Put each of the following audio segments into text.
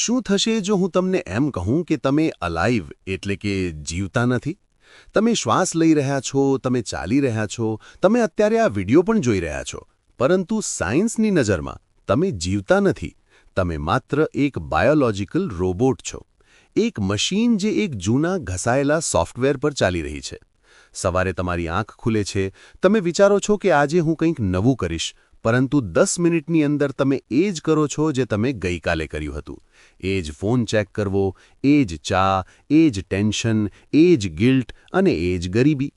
શું થશે જો હું તમને એમ કહું કે તમે અલાઇવ એટલે કે જીવતા નથી? તમે શ્વાસ લઈ રહ્યા છો, તમે ચાલી રહ્યા છો, તમે અત્યારે આ વિડિયો પણ જોઈ રહ્યા છો, પરંતુ સાયન્સની નજરમાં તમે જીવતા નથી. તમે માત્ર એક બાયોલોજિકલ રોબોટ છો. એક મશીન જે એક જૂના ઘસાયેલા સોફ્ટવેર પર ચાલી રહી છે. સવારે તમારી આંખ ખુલે છે, તમે વિચારો છો કે આજે હું કંઈક નવું કરીશ, પરંતુ 10 મિનિટની અંદર તમે એ જ કરો છો જે તમે ગઈકાલે કર્યું હતું. એ જ ફોન ચેક કરવો, એ જ ચા, એ જ ટેન્શન, એ જ ગિલ્ટ અને એ જ ગરીબી.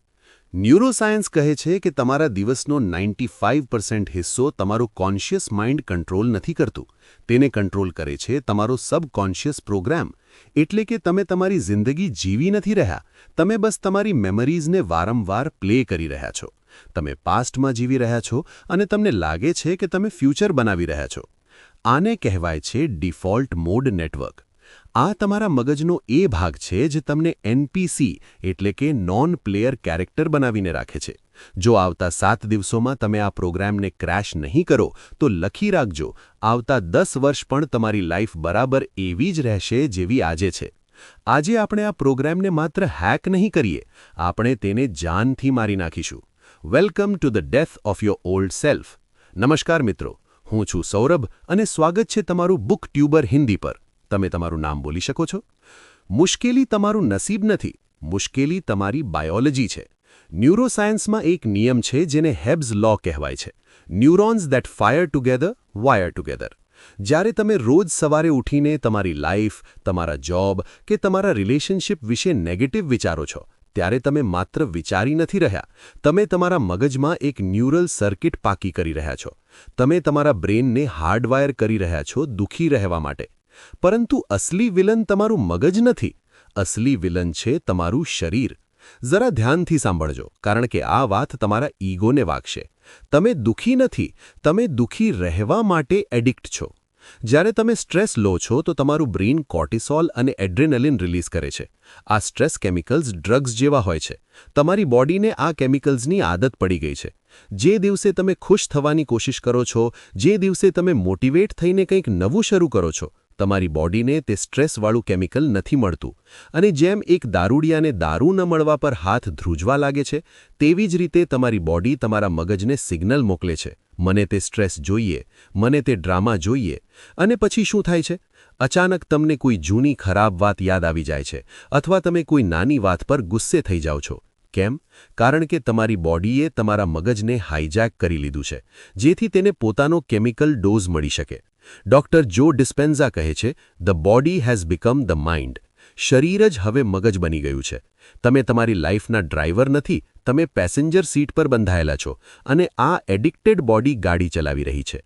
ન્યુરોસાયન્સ કહે છે કે તમારા દિવસનો 95% હિસ્સો તમારું કોન્શિયસ માઇન્ડ કંટ્રોલ નથી કરતું. તેને કંટ્રોલ કરે છે તમારો સબકોન્શિયસ પ્રોગ્રામ. એટલે કે તમે તમારી જિંદગી જીવી નથી રહ્યા, તમે બસ તમારી મેમરીઝને વારંવાર પ્લે કરી રહ્યા છો. તમે પાસ્ટમાં જીવી રહ્યા છો અને તમને લાગે છે કે તમે ફ્યુચર બનાવી રહ્યા છો. આને કહેવાય છે ડિફોલ્ટ મોડ નેટવર્ક. આ તમારા મગજનો એ ભાગ છે જે તમને એનપીસી એટલે કે નોન પ્લેયર કેરેક્ટર બનાવીને રાખે છે. જો આવતા 7 દિવસોમાં તમે આ પ્રોગ્રામને ક્રેશ નહીં કરો તો લખી રાખજો, આવતા 10 વર્ષ પણ તમારી લાઈફ બરાબર એવી જ રહેશે જેવી આજે છે. આજે આપણે આ પ્રોગ્રામને માત્ર હેક નહીં કરીએ, આપણે તેને જાનથી મારી નાખીશું. Welcome to the death of your old self. નમસ્કાર મિત્રો, હું છું સૌરભ અને સ્વાગત છે તમારું બુક ટ્યુબર હિન્દી પર. તમે તમારું નામ બોલી શકો છો? મુશ્કેલી તમારું નસીબ નથી, મુશ્કેલી તમારી બાયોલોજી છે. ન્યુરોસાયન્સમાં એક નિયમ છે જેને હેબ્સ લો કહેવાય છે. Neurons that fire together wire together. જ્યારે તમે રોજ સવારે ઉઠીને તમારી લાઈફ, તમારા જોબ કે તમારા રિલેશનશિપ વિશે નેગેટિવ વિચારો છો, ત્યારે તમે માત્ર વિચારી નથી રહ્યા, તમે તમારા મગજમાં એક ન્યુરલ સર્કિટ પાકી કરી રહ્યા છો. તમે તમારા બ્રેનને હાર્ડવાયર કરી રહ્યા છો દુઃખી રહેવા માટે. પરંતુ અસલી વિલન તમારું મગજ નથી, અસલી વિલન છે તમારું શરીર. જરા ધ્યાનથી સાંભળજો, કારણ કે આ વાત તમારા ઈગોને વાગશે. તમે દુઃખી નથી, તમે દુઃખી રહેવા માટે એડિક્ટ છો. જ્યારે તમે સ્ટ્રેસ લો છો તો તમારું બ્રેન કોર્ટિસોલ અને એડ્રેનલિન રિલીઝ કરે છે. આ સ્ટ્રેસ કેમિકલ્સ ડ્રગ્સ જેવા હોય છે. તમારી બોડીને આ કેમિકલ્સની આદત પડી ગઈ છે. જે દિવસે તમે ખુશ થવાની કોશિશ કરો છો, જે દિવસે તમે મોટિવેટ થઈને કંઈક નવું શરૂ કરો છો, તમારી બોડીને તે સ્ટ્રેસવાળું કેમિકલ નથી મળતું. અને જેમ એક દારૂડિયાને દારૂ ન મળવા પર હાથ ધ્રુજવા લાગે છે, તેવી જ રીતે તમારી બોડી તમારા મગજને સિગ્નલ મોકલે છે, મને તે સ્ટ્રેસ જોઈએ, મને તે ડ્રામા જોઈએ. અને પછી શું થાય છે? અચાનક તમને કોઈ જૂની ખરાબ વાત યાદ આવી જાય છે, અથવા તમે કોઈ નાની વાત પર ગુસ્સે થઈ જાઓ છો. કેમ? કારણ કે તમારી બોડીએ તમારા મગજને હાઇજેક કરી લીધું છે, જેથી તેને પોતાનો કેમિકલ ડોઝ મળી શકે. ડૉક્ટર જો ડિસ્પેન્ઝા કહે છે, the body has become the mind. શરીર જ હવે મગજ બની ગયું છે. તમે તમારી લાઈફના ડ્રાઈવર નથી, તમે પેસેન્જર સીટ પર બંધાયેલા છો અને આ એડિક્ટેડ બોડી ગાડી ચલાવી રહી છે.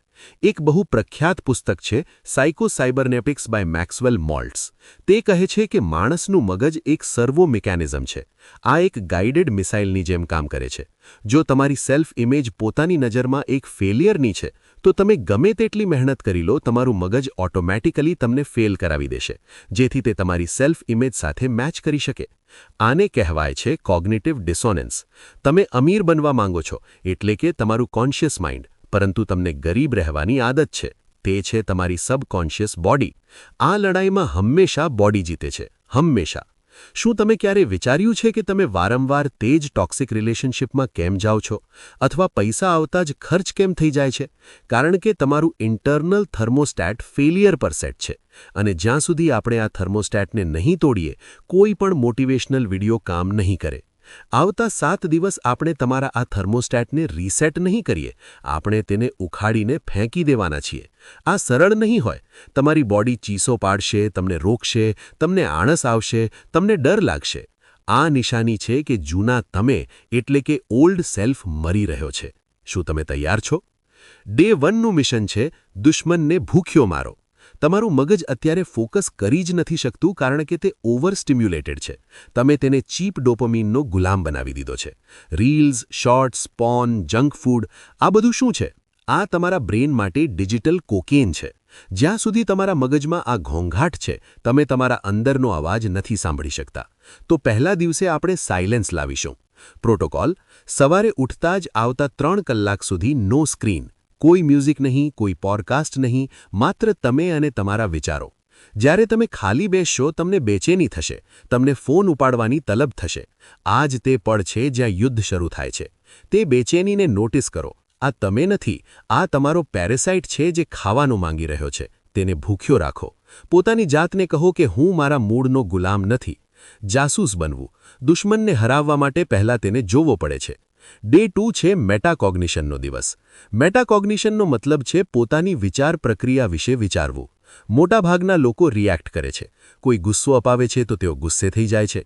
એક બહુ પ્રખ્યાત પુસ્તક છે સાયકો સાયબરનેટિક્સ બાય મેક્સવેલ મોલ્ટ્સ. તે કહે છે કે માણસનું મગજ એક સર્વો મિકેનિઝમ છે. આ એક ગાઇડેડ મિસાઇલની જેમ કામ કરે છે. જો તમારી સેલ્ફ ઇમેજ પોતાની નજરમાં એક ફેલિયરની છે, તો તમે ગમે તેટલી મહેનત કરી લો, તમારું મગજ ઓટોમેટિકલી તમને ફેલ કરાવી દેશે, જેથી તે તમારી સેલ્ફ ઇમેજ સાથે મેચ કરી શકે. આને કહેવાય છે કોગ્નિટિવ ડિસોનન્સ. તમે અમીર બનવા માંગો છો, એટલે કે તમારું કોન્શિયસ માઇન્ડ, પરંતુ તમને ગરીબ રહેવાની આદત છે. તે છે તમારી સબકોન્શિયસ બોડી. આ લડાઈમાં હંમેશા બોડી જીતે છે, હંમેશા. શું તમે ક્યારેય વિચાર્યું છે કે તમે વારંવાર તે જ ટોક્સિક રિલેશનશિપમાં કેમ જાઓ છો? અથવા પૈસા આવતા જ ખર્ચ કેમ થઈ જાય છે? કારણ કે તમારું ઇન્ટરનલ થર્મોસ્ટેટ ફેલિયર પર સેટ છે. અને જ્યાં સુધી આપણે આ થર્મોસ્ટેટને નહીં તોડીએ, કોઈ પણ મોટિવેશનલ વિડિયો કામ નહીં કરે. આવતા 7 દિવસ આપણે તમારા આ થર્મોસ્ટેટને રીસેટ નહીં કરીએ, આપણે તેને ઉખાડીને ફેંકી દેવાના છીએ. આ સરળ નહીં હોય. તમારી બોડી ચીસો પાડશે, તમને રોકશે, તમને આળસ આવશે, તમને ડર લાગશે. આ નિશાની છે કે જૂના તમે એટલે કે ઓલ્ડ સેલ્ફ મરી રહ્યો છે. શું તમે તૈયાર છો? ડે 1નું મિશન છે દુશ્મનને ભૂખ્યો મારો. તમારું મગજ અત્યારે ફોકસ કરી જ નથી શકતું, કારણ કે તે ઓવર સ્ટિમ્યુલેટેડ છે. તમે તેને ચીપ ડોપામીનનો ગુલામ બનાવી દીધો છે. Reels, shorts, porn, junk food, આ બધું શું છે? આ તમારા બ્રેન માટે ડિજિટલ કોકેન છે. જ્યાં સુધી તમારા મગજમાં આ ઘોંઘાટ છે, તમે તમારા અંદરનો અવાજ નથી સાંભળી શકતા. તો પહેલા દિવસે આપણે સાયલેન્સ લાવીશું. પ્રોટોકોલ: સવારે ઉઠતા જ આવતા 3 કલાક સુધી નો સ્ક્રીન. કોઈ મ્યુઝિક નહીં, કોઈ પોડકાસ્ટ નહીં, માત્ર તમે અને તમારા વિચારો. જ્યારે તમે ખાલી બેસશો તમને બેચેની થશે, તમને ફોન ઉપાડવાની તલબ થશે. આ જ તે પળ છે જ્યાં યુદ્ધ શરૂ થાય છે. તે બેચેનીને નોટિસ કરો. આ તમે નથી, આ તમારો પેરેસાઇટ છે જે ખાવાનું માંગી રહ્યો છે. તેને ભૂખ્યો રાખો. પોતાની જાતને કહો કે હું મારા મૂડનો ગુલામ નથી. જાસૂસ બનવું. દુશ્મનને હરાવવા માટે પહેલાં તેને જોવો પડે છે. ડે 2 છે મેટાકોગ્નિશનનો દિવસ. મેટાકોગ્નિશનનો મતલબ છે પોતાની વિચાર પ્રક્રિયા વિશે વિચારવું. મોટાભાગના લોકો રિએક્ટ કરે છે. કોઈ ગુસ્સો અપાવે છે તો તેઓ ગુસ્સે થઈ જાય છે.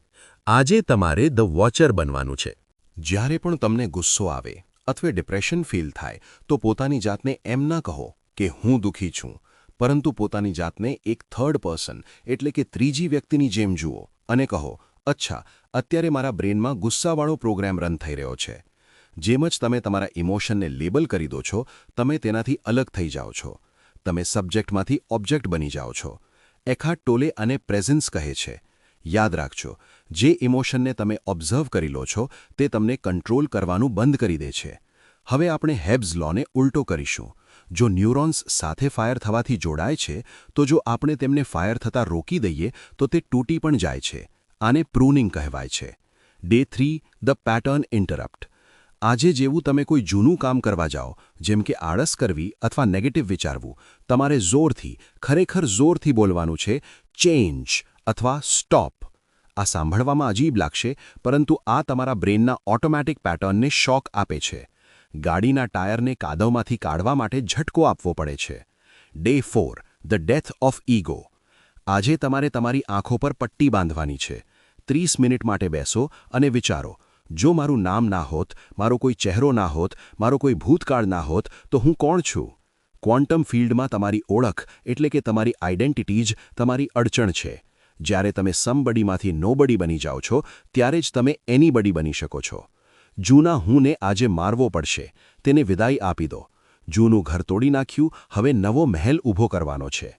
આજે તમારે ધ વોચર બનવાનું છે. જ્યારે પણ તમને ગુસ્સો આવે અથવા ડિપ્રેશન ફીલ થાય તો પોતાની જાતને એમ ના કહો કે હું દુઃખી છું, પરંતુ પોતાની જાતને એક થર્ડ પર્સન એટલે કે ત્રીજી વ્યક્તિની જેમ જુઓ અને કહો, અચ્છા, અત્યારે મારા બ્રેનમાં ગુસ્સાવાળો પ્રોગ્રામ રન થઈ રહ્યો છે. જેમ જ તમે તમારા ઇમોશનને લેબલ કરી દો છો, તમે તેનાથી અલગ થઈ જાઓ છો. તમે સબ્જેક્ટમાંથી ઓબ્જેક્ટ બની જાઓ છો. એખાર્ટ ટોલે આને પ્રેઝન્સ કહે છે. યાદ રાખજો, જે ઇમોશનને તમે ઓબ્ઝર્વ કરી લો છો તે તમને કંટ્રોલ કરવાનું બંધ કરી દે છે. હવે આપણે હેબ્સ લોને ઉલટો કરીશું. જો ન્યુરોન્સ સાથે ફાયર થવાથી જોડાય છે, તો જો આપણે તેમને ફાયર થતાં રોકી દઈએ તો તે તૂટી પણ જાય છે. આને પ્રૂનિંગ કહેવાય છે. Day 3 the pattern interrupt. આજે જેવું તમે કોઈ જૂનું કામ કરવા જાઓ, જેમ કે આળસ કરવી અથવા નેગેટિવ વિચારવું, તમારે જોરથી, ખરેખર જોરથી બોલવાનું છે, ચેન્જ અથવા સ્ટોપ. આ સાંભળવામાં અજીબ લાગશે, પરંતુ આ તમારા બ્રેનના ઓટોમેટિક પેટર્નને શોક આપે છે. ગાડીના ટાયરને કાદવમાંથી કાઢવા માટે ઝટકો આપવો પડે છે. Day 4 the death of ego. આજે તમારે તમારી આંખો પર પટ્ટી બાંધવાની છે. 30 મિનિટ માટે બેસો અને વિચારો, જો મારું નામ ના હોત, મારો કોઈ ચહેરો ના હોત, મારો કોઈ ભૂતકાળ ના હોત, તો હું કોણ છું? ક્વોન્ટમ ફિલ્ડમાં તમારી ઓળખ એટલે કે તમારી આઇડેન્ટિટી જ તમારી અડચણ છે. જ્યારે તમે સમબડીમાંથી નોબડી બની જાઓ છો, ત્યારે જ તમે એનીબડી બની શકો છો. જૂના હુંને આજે મારવો પડશે. તેને વિદાય આપી દો. જૂનું ઘર તોડી નાખ્યું, હવે નવો મહેલ ઊભો કરવાનો છે.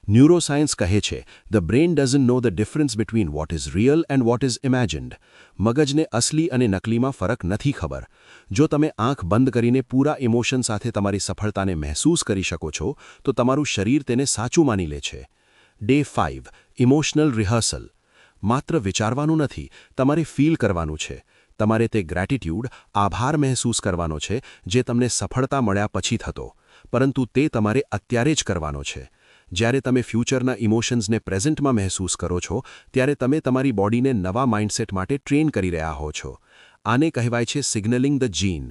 ન્યુરોસાયન્સ કહે છે, the brain doesn't know the difference between what is real and what is imagined. મગજને અસલી અને નકલીમાં ફરક નથી ખબર. જો તમે આંખ બંધ કરીને પૂરા ઇમોશન સાથે તમારી સફળતાને મહેસૂસ કરી શકો છો, તો તમારું શરીર તેને સાચું માની લે છે. Day 5 emotional rehearsal. માત્ર વિચારવાનું નથી, તમારે ફીલ કરવાનું છે. તમારે તે ગ્રેટિટ્યૂડ, આભાર મહેસૂસ કરવાનો છે જે તમને સફળતા મળ્યા પછી થતો, પરંતુ તે તમારે અત્યારે જ કરવાનો છે. જ્યારે તમે ફ્યુચરના ઇમોશન્સને પ્રેઝન્ટમાં મહેસૂસ કરો છો, ત્યારે તમે તમારી બોડીને નવા માઇન્ડસેટ માટે ટ્રેન કરી રહ્યા હો છો. આને કહેવાય છે signalling the gene.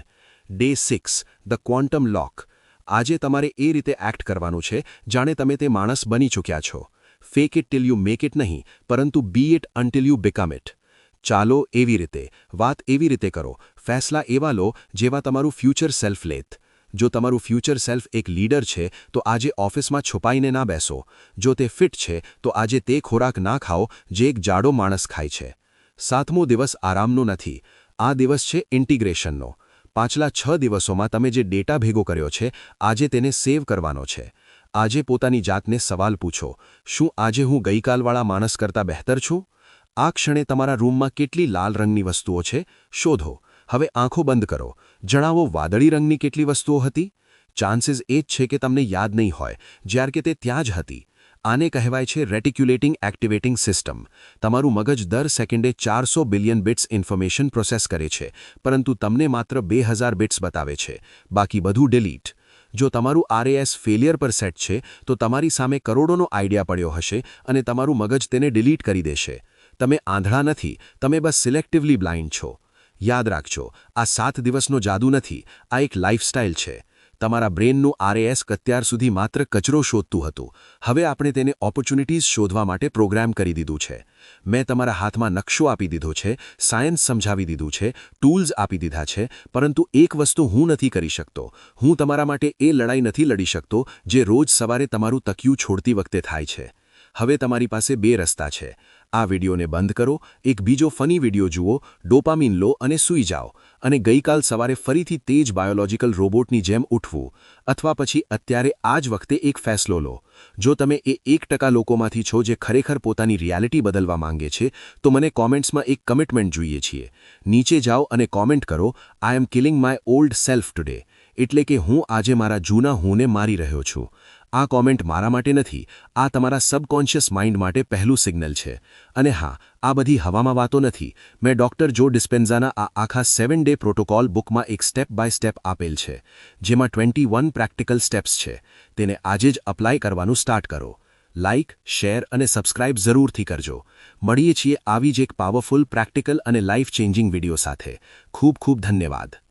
Day 6 the quantum lock. આજે તમારે એ રીતે એક્ટ કરવાનું છે જાણે તમે તે માણસ બની ચૂક્યા છો. Fake it till you make it નહીં, પરંતુ be it until you become it. ચાલો એવી રીતે, વાત એવી રીતે કરો, ફેસલા એવા લો જેવા તમારું ફ્યુચર સેલ્ફ લેત. જો તમારું ફ્યુચર સેલ્ફ એક લીડર છે, તો આજે ઓફિસમાં છુપાઈને ના બેસો. જો તે ફિટ છે, તો આજે તે ખોરાક ના ખાઓ જે એક જાડો માણસ ખાય છે. 7મો દિવસ આરામનો નથી. આ દિવસ છે ઇન્ટિગ્રેશનનો. પાછલા 6 દિવસોમાં તમે જે ડેટા ભેગો કર્યો છે, આજે તેને સેવ કરવાનો છે. આજે પોતાની જાતને સવાલ પૂછો, શું આજે હું ગઈકાલવાળા માણસ કરતાં બહેતર છું? આ ક્ષણે તમારા રૂમમાં કેટલી લાલ રંગની વસ્તુઓ છે? શોધો. હવે આંખો બંધ કરો. જણાવો, વાદળી રંગની કેટલી વસ્તુઓ હતી? ચાન્સીસ એ જ છે કે તમને યાદ નહીં હોય, જ્યારે કે તે ત્યાં જ હતી. આને કહેવાય છે રેટિક્યુલેટિંગ એક્ટિવેટિંગ સિસ્ટમ. તમારું મગજ દર સેકન્ડે 400 બિલિયન બિટ્સ ઇન્ફોર્મેશન પ્રોસેસ કરે છે, પરંતુ તમને માત્ર 2000 બિટ્સ બતાવે છે. બાકી બધું ડિલીટ. જો તમારું RAS ફેલિયર પર સેટ છે, તો તમારી સામે કરોડોનો આઈડિયા પડ્યો હશે અને તમારું મગજ તેને ડિલીટ કરી દેશે. તમે આંધળા નથી, તમે બસ સિલેક્ટિવલી બ્લાઇન્ડ છો. યાદ રાખજો, આ 7 દિવસનો જાદુ નથી, આ એક લાઇફસ્ટાઇલ છે. તમારા બ્રેનનું RAS અત્યાર સુધી માત્ર કચરો શોધતું હતું. હવે આપણે તેને ઓપોર્ચ્યુનિટીઝ શોધવા માટે પ્રોગ્રામ કરી દીધું છે. મેં તમારા હાથમાં નકશો આપી દીધો છે, સાયન્સ સમજાવી દીધું છે, ટૂલ્સ આપી દીધા છે, પરંતુ એક વસ્તુ હું નથી કરી શકતો. હું તમારા માટે એ લડાઈ નથી લડી શકતો જે રોજ સવારે તમારું તકિયું છોડતી વખતે થાય છે. હવે તમારી પાસે 2 રસ્તા છે. આ વિડીયોને બંધ કરો, એક બીજો ફની વિડીયો જુઓ, ડોપામીન લો અને સૂઈ જાઓ, અને ગઈકાલ સવારે ફરીથી તેજ બાયોલોજિકલ રોબોટની જેમ ઉઠવું. અથવા પછી અત્યારે આ જ વખતે એક ફેસલો લો. જો તમે એ 1% લોકોમાંથી છો જે ખરેખર પોતાની રિયાલિટી બદલવા માંગે છે, તો મને કોમેન્ટ્સમાં એક કમિટમેન્ટ જોઈએ છીએ. નીચે જાઓ અને કોમેન્ટ કરો, I am killing my old self today. એટલે કે હું આજે મારા જૂના હુંને મારી રહ્યો છું. આ કોમેન્ટ મારા માટે નથી, આ તમારા સબકોન્શિયસ માઇન્ડ માટે પહેલું સિગ્નલ છે. અને હા, આ બધી હવામાં વાતો નથી. મેં ડૉક્ટર જો ડિસ્પેન્ઝાના આ આખા 7 ડે પ્રોટોકોલ બુકમાં એક સ્ટેપ બાય સ્ટેપ આપેલ છે, જેમાં 21 પ્રેક્ટિકલ સ્ટેપ્સ છે. તેને આજે જ અપ્લાય કરવાનું સ્ટાર્ટ કરો. લાઇક, શેર અને સબસ્ક્રાઇબ જરૂરથી કરજો. મળીએ છીએ આવી જ એક પાવરફુલ, પ્રેક્ટિકલ અને લાઈફ ચેન્જિંગ વિડીયો સાથે. ખૂબ ખૂબ ધન્યવાદ.